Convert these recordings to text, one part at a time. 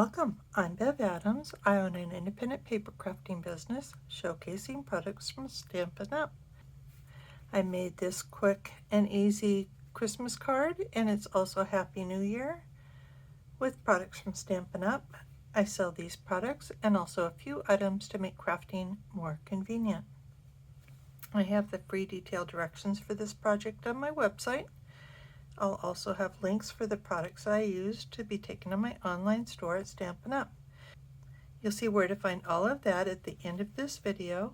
Welcome, I'm Bev Adams. I own an independent paper crafting business showcasing products from Stampin' Up. I made this quick and easy Christmas card, and it's also Happy New Year with products from Stampin' Up. I sell these products and also a few items to make crafting more convenient. I have the free detailed directions for this project on my website. I'll also have links for the products I use to be taken to my online store at Stampin' Up. You'll see where to find all of that at the end of this video,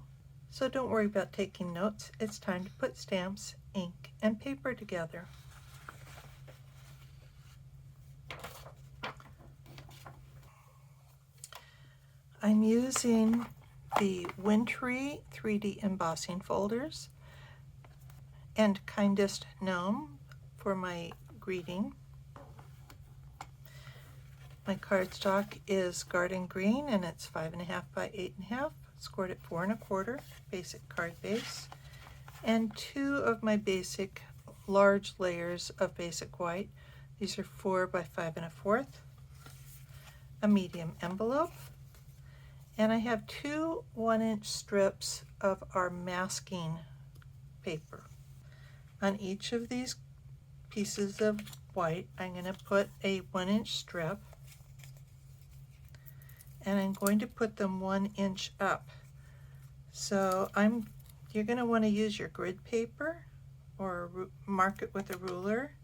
so don't worry about taking notes. It's time to put stamps, ink, and paper together. I'm using the Wintry 3D embossing folders and Kindest Gnome for my greeting. My cardstock is Garden Green and it's 5.5 by 8.5, scored at 4 1/4, basic card base, and 2 of my basic large layers of basic white. These are 4 by 5 1/4, a medium envelope, and I have 2 1-inch strips of our masking paper. On each of these pieces of white, I'm going to put a 1-inch strip, and I'm going to put them 1 inch up. So you're going to want to use your grid paper or mark it with a ruler.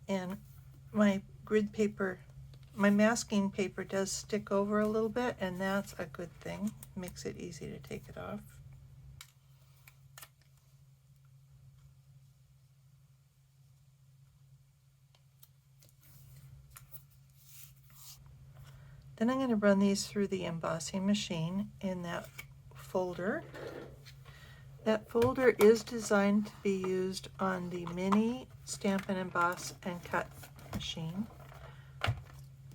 And my grid paper, my masking paper does stick over a little bit, and that's a good thing. Makes it easy to take it off. Then I'm going to run these through the embossing machine in that folder. That folder is designed to be used on the mini Stamp and Emboss and Cut machine.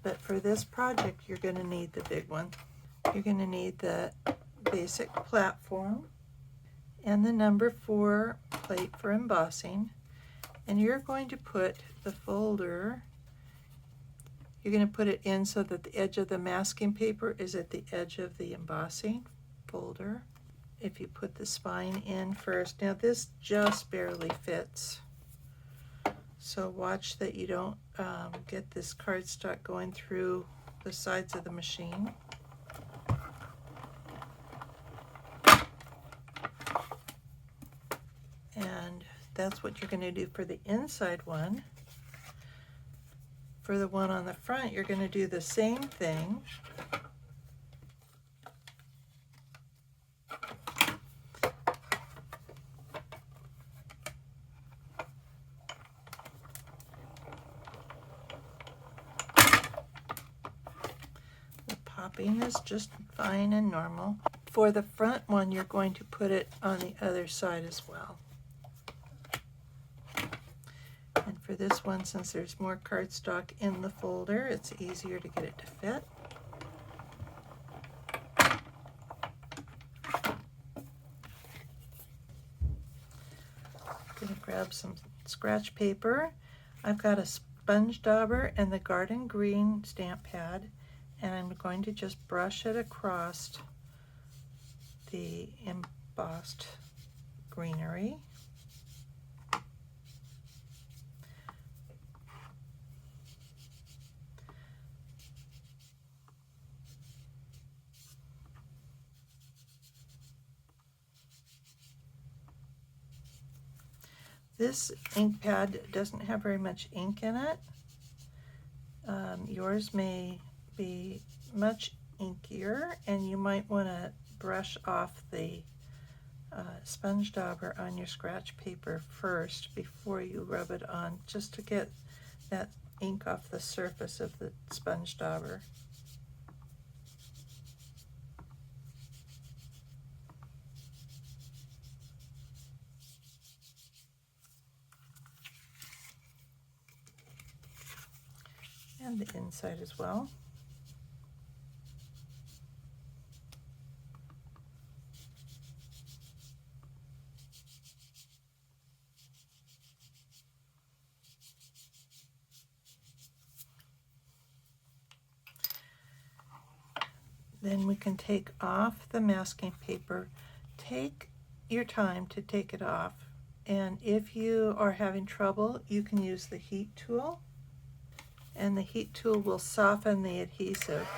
But for this project, you're going to need the big one. You're going to need the basic platform and the number 4 plate for embossing. And you're going to put the folder, you're going to put it in so that the edge of the masking paper is at the edge of the embossing folder. If you put the spine in first, now this just barely fits. So watch that you don't get this cardstock going through the sides of the machine. And that's what you're going to do for the inside one. For the one on the front, you're going to do the same thing. The popping is just fine and normal. For the front one, you're going to put it on the other side as well. And for this one, since there's more cardstock in the folder, it's easier to get it to fit. I'm going to grab some scratch paper. I've got a sponge dauber and the Garden Green stamp pad, and I'm going to just brush it across the embossed greenery. This ink pad doesn't have very much ink in it. Yours may be much inkier, and you might want to brush off the sponge dauber on your scratch paper first before you rub it on, just to get that ink off the surface of the sponge dauber. And the inside as well. Then we can take off the masking paper. Take your time to take it off. And if you are having trouble, you can use the heat tool. And the heat tool will soften the adhesive.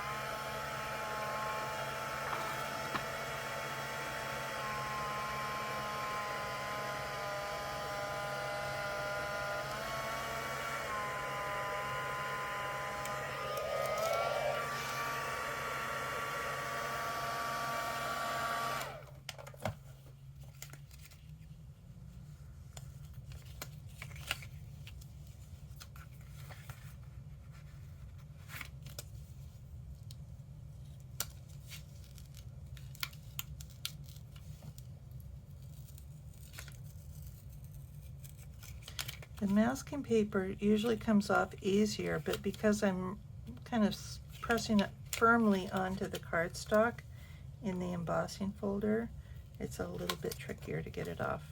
The masking paper usually comes off easier, but because I'm kind of pressing it firmly onto the cardstock in the embossing folder, it's a little bit trickier to get it off.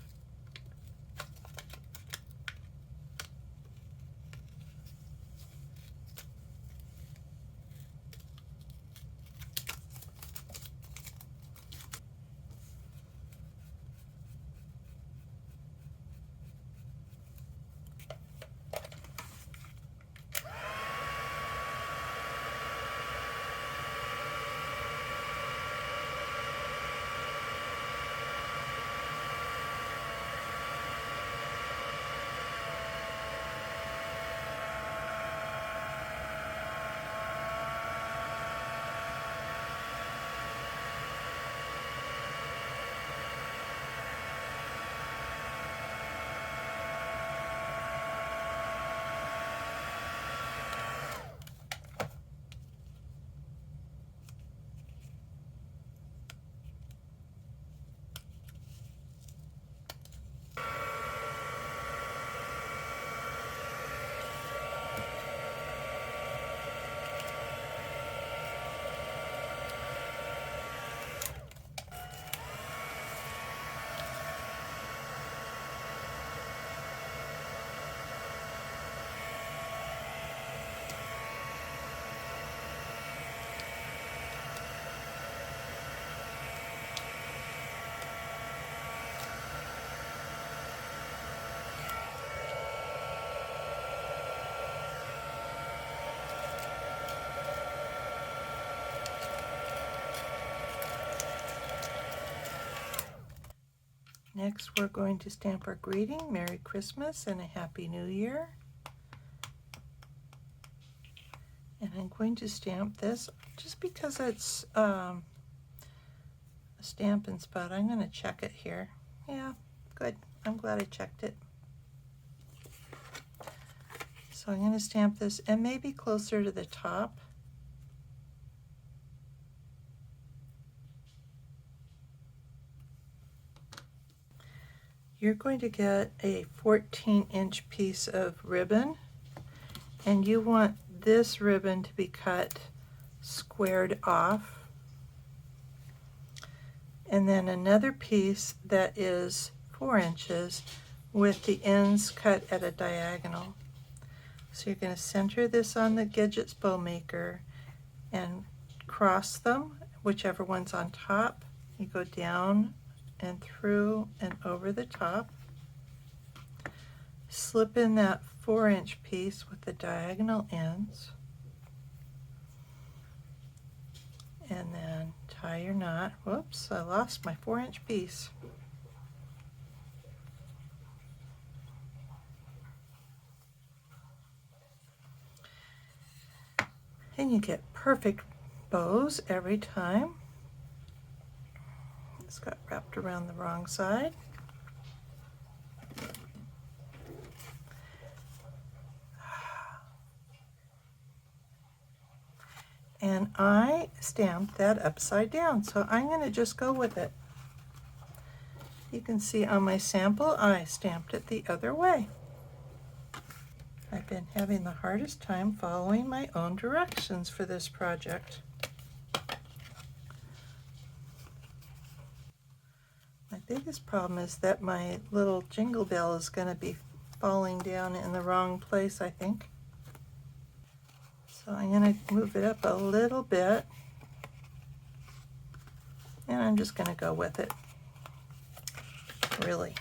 Next, we're going to stamp our greeting, Merry Christmas and a Happy New Year. And I'm going to stamp this just because it's a Stampin' Spot. I'm going to check it here. Yeah, good. I'm glad I checked it. So I'm going to stamp this and maybe closer to the top. You're going to get a 14-inch piece of ribbon, and you want this ribbon to be cut squared off, and then another piece that is 4 inches with the ends cut at a diagonal. So you're going to center this on the Gidget's bow maker and cross them, whichever one's on top. You go down and through and over the top. Slip in that 4-inch piece with the diagonal ends, and then tie your knot. Whoops, I lost my 4-inch piece. And you get perfect bows every time. It's got wrapped around the wrong side. And I stamped that upside down, so I'm going to just go with it. You can see on my sample, I stamped it the other way. I've been having the hardest time following my own directions for this project. My biggest problem is that my little jingle bell is going to be falling down in the wrong place, I think. So I'm going to move it up a little bit. And I'm just going to go with it, really.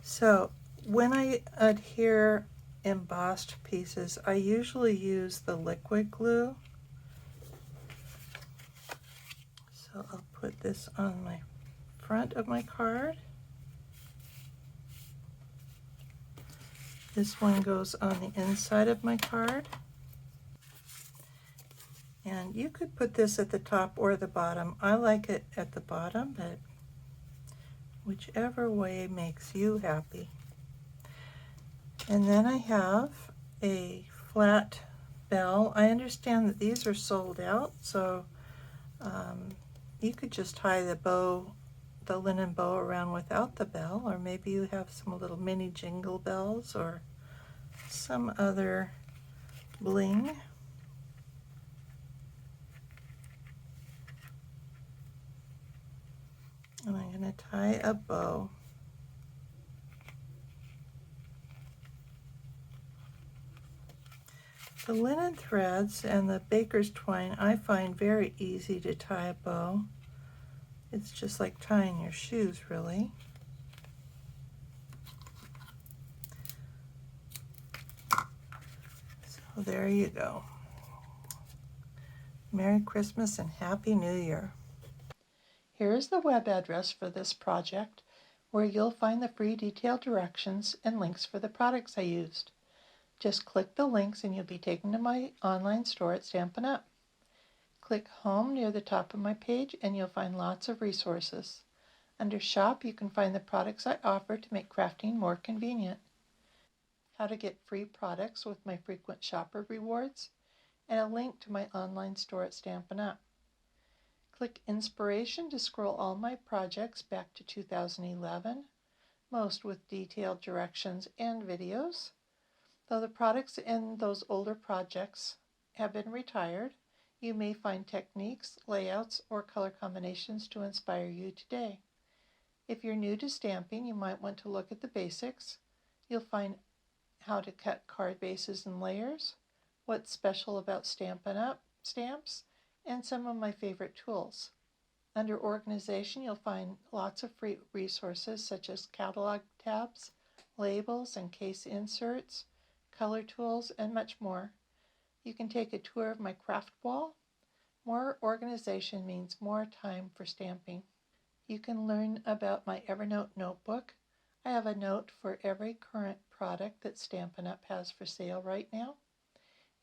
So when I adhere embossed pieces, I usually use the liquid glue. So I'll put this on my front of my card. This one goes on the inside of my card. And you could put this at the top or the bottom. I like it at the bottom, but whichever way makes you happy. And then I have a flat bell. I understand that these are sold out, so you could just tie the bow, the linen bow around without the bell, or maybe you have some little mini jingle bells or some other bling. And I'm going to tie a bow. The linen threads and the baker's twine I find very easy to tie a bow. It's just like tying your shoes, really. So there you go. Merry Christmas and Happy New Year. Here is the web address for this project, where you'll find the free detailed directions and links for the products I used. Just click the links and you'll be taken to my online store at Stampin' Up! Click Home near the top of my page and you'll find lots of resources. Under Shop, you can find the products I offer to make crafting more convenient, how to get free products with my frequent shopper rewards, and a link to my online store at Stampin' Up! Click Inspiration to scroll all my projects back to 2011, most with detailed directions and videos. Though the products in those older projects have been retired, you may find techniques, layouts, or color combinations to inspire you today. If you're new to stamping, you might want to look at the basics. You'll find how to cut card bases and layers, what's special about Stampin' Up! Stamps, and some of my favorite tools. Under Organization, you'll find lots of free resources such as catalog tabs, labels and case inserts, color tools, and much more. You can take a tour of my craft wall. More organization means more time for stamping. You can learn about my Evernote notebook. I have a note for every current product that Stampin' Up! Has for sale right now.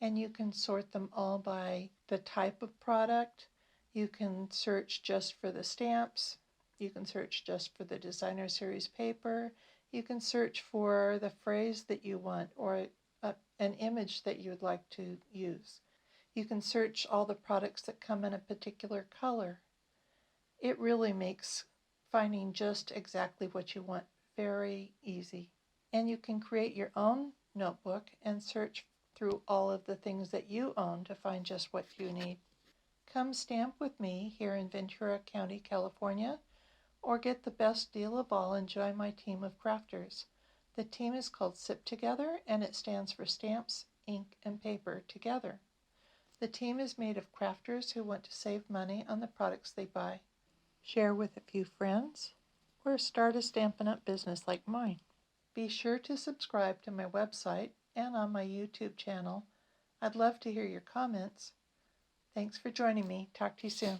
And you can sort them all by the type of product. You can search just for the stamps. You can search just for the designer series paper. You can search for the phrase that you want or an image that you would like to use. You can search all the products that come in a particular color. It really makes finding just exactly what you want very easy. And you can create your own notebook and search through all of the things that you own to find just what you need. Come stamp with me here in Ventura County, California, or get the best deal of all and join my team of crafters. The team is called SIP Together, and it stands for Stamps, Ink, and Paper Together. The team is made of crafters who want to save money on the products they buy, share with a few friends, or start a Stampin' Up! Business like mine. Be sure to subscribe to my website and on my YouTube channel. I'd love to hear your comments. Thanks for joining me. Talk to you soon.